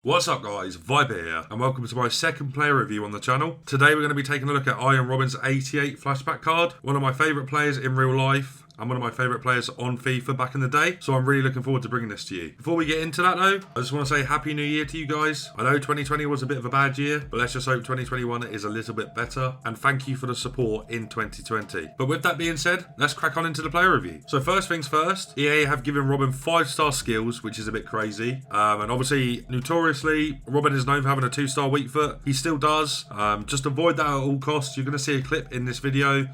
What's up guys, Viper here, and welcome to my second player review on the channel. Today we're going to be taking a look at Arjen Robben's 88 flashback card, one of my favourite players in real life, and one of my favourite players on FIFA back in the day, so I'm really looking forward to bringing this to you. Before we get into that though, I just want to say Happy New Year to you guys. I know 2020 was a bit of a bad year, but let's just hope 2021 is a little bit better, and thank you for the support in 2020. But with that being said, let's crack on into the player review. So first things first, EA have given Robben 5-star skills, which is a bit crazy, and obviously, notoriously, Robben is known for having a 2-star weak foot. He still does. Just avoid that at all costs. You're going to see a clip in this video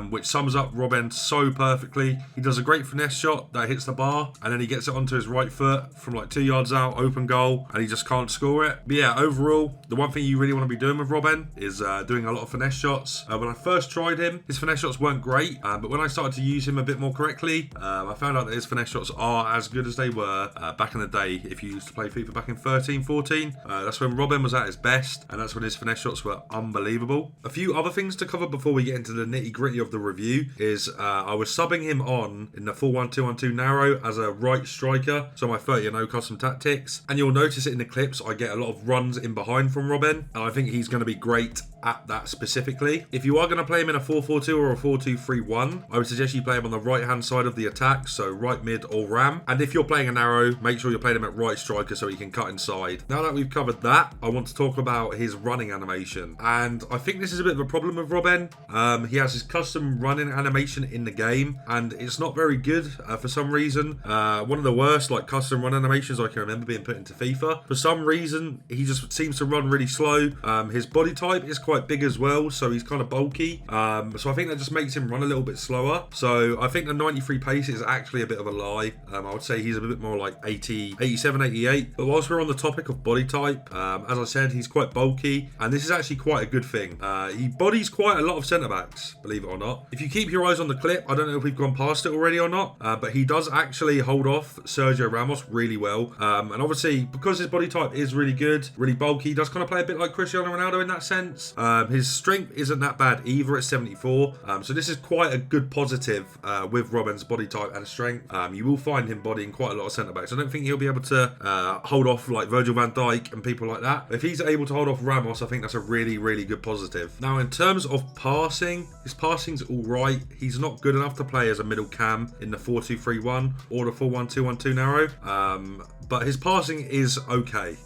which sums up Robben so perfectly. He does a great finesse shot that hits the bar, and then he gets it onto his right foot from like 2 yards out, open goal, and he just can't score it. But yeah, overall, the one thing you really want to be doing with Robben is doing a lot of finesse shots. When I first tried him, his finesse shots weren't great, but when I started to use him a bit more correctly, I found out that his finesse shots are as good as they were back in the day. If you used to play FIFA back in 13, 14, that's when Robben was at his best, and that's when his finesse shots were unbelievable. A few other things to cover before we get into the nitty gritty of the review is I was subbing him on in the 4-1-2-1-2 narrow as a right striker, so my 30-0 custom tactics, and you'll notice it in the clips. I get a lot of runs in behind from Robben, and I think he's going to be great at that specifically. If you are going to play him in a 4-4-2 or a 4-2-3-1, I would suggest you play him on the right hand side of the attack, so right mid or ram. And if you're playing a narrow, make sure you're playing him at right striker so he can cut inside. Now that we've covered that, I want to talk about his running animation, and I think this is a bit of a problem with Robben. He has his custom running animation in the game, and it's not very good for some reason. One of the worst like custom run animations I can remember being put into FIFA. For some reason, he just seems to run really slow. His body type is quite big as well, so he's kind of bulky, so I think that just makes him run a little bit slower. So I think the 93 pace is actually a bit of a lie. I would say he's a bit more like 80, 87, 88. But whilst we're on the topic of body type, as I said, he's quite bulky, and this is actually quite a good thing. He bodies quite a lot of centre backs, believe it or not. If you keep your eyes on the clip, I don't know if we've gone past it already or not, but he does actually hold off Sergio Ramos really well, and obviously because his body type is really good, really bulky, he does kind of play a bit like Cristiano Ronaldo in that sense. His strength isn't that bad either at 74, so this is quite a good positive with Robben's body type and strength. You will find him bodying quite a lot of centre backs. I don't think he'll be able to hold off like Virgil van Dijk and people like that. If he's able to hold off Ramos, I think that's a really, really good positive. Now in terms of passing, his passing's all right. He's not good enough to play as a middle cam in the 4-2-3-1 or the 4-1-2-1-2 narrow, but his passing is okay.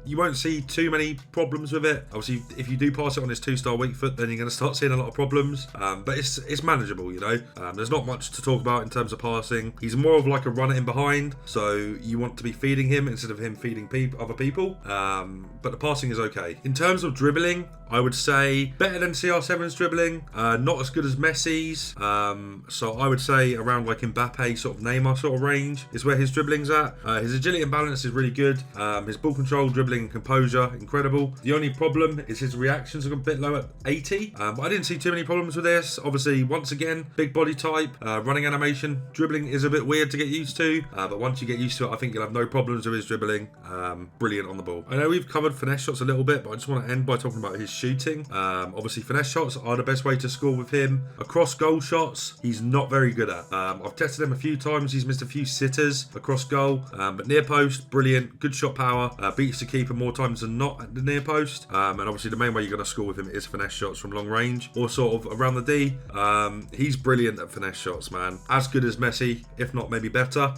You won't see too many problems with it. Obviously, if you do pass it on his 2-star weak foot, then you're going to start seeing a lot of problems. But it's manageable, you know. There's not much to talk about in terms of passing. He's more of like a runner in behind, so you want to be feeding him instead of him feeding other people. But the passing is okay. In terms of dribbling, I would say better than CR7's dribbling. Not as good as Messi's. So I would say around like Mbappe, sort of Neymar sort of range is where his dribbling's at. His agility and balance is really good. His ball control, dribbling and composure, incredible. The only problem is his reactions are a bit low at 80, but I didn't see too many problems with this. Obviously, once again, big body type, running animation, dribbling is a bit weird to get used to, but once you get used to it, I think you'll have no problems with his dribbling. Brilliant on the ball. I know we've covered finesse shots a little bit, but I just want to end by talking about his shooting. Obviously, finesse shots are the best way to score with him. Across goal shots, he's not very good at. I've tested him a few times. He's missed a few sitters across goal, but near post, brilliant, good shot power. Beats the keeper more times than not at the near post, and obviously the main way you're going to score with him is finesse shots from long range or sort of around the D. He's brilliant at finesse shots, man. As good as Messi, if not maybe better.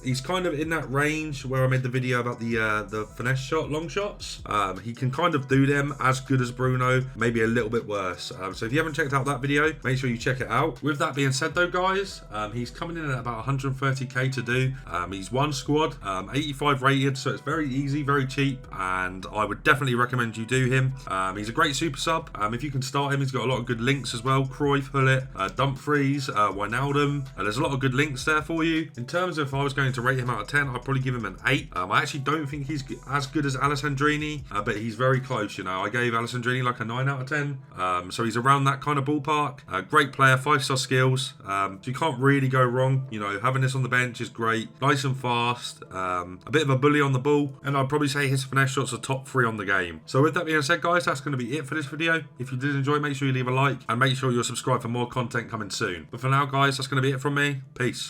He's kind of in that range where I made the video about the finesse shot, long shots. He can kind of do them as good as Bruno, maybe a little bit worse. So if you haven't checked out that video, make sure you check it out. With that being said though, guys, he's coming in at about 130k to do. He's one squad, 85 rated, so it's very easy, very cheap, and I would definitely recommend you do him. He's a great super sub. If you can start him, he's got a lot of good links as well. Cruyff, Hullet, Dumfries, Wijnaldum. There's a lot of good links there for you. In terms of if I was going to rate him out of 10, I'd probably give him an 8. I actually don't think he's as good as Alessandrini, but he's very close, you know. I gave Alessandrini like a 9 out of 10, so he's around that kind of ballpark. Great player, 5-star skills, so you can't really go wrong. You know, having this on the bench is great. Nice and fast, a bit of a bully on the ball, and I'd probably say his finesse shots are top 3 on the game. So with that being said, guys, that's going to be it for this video. If you did enjoy, make sure you leave a like, and make sure you're subscribed for more content coming soon. But for now, guys, that's going to be it from me. Peace.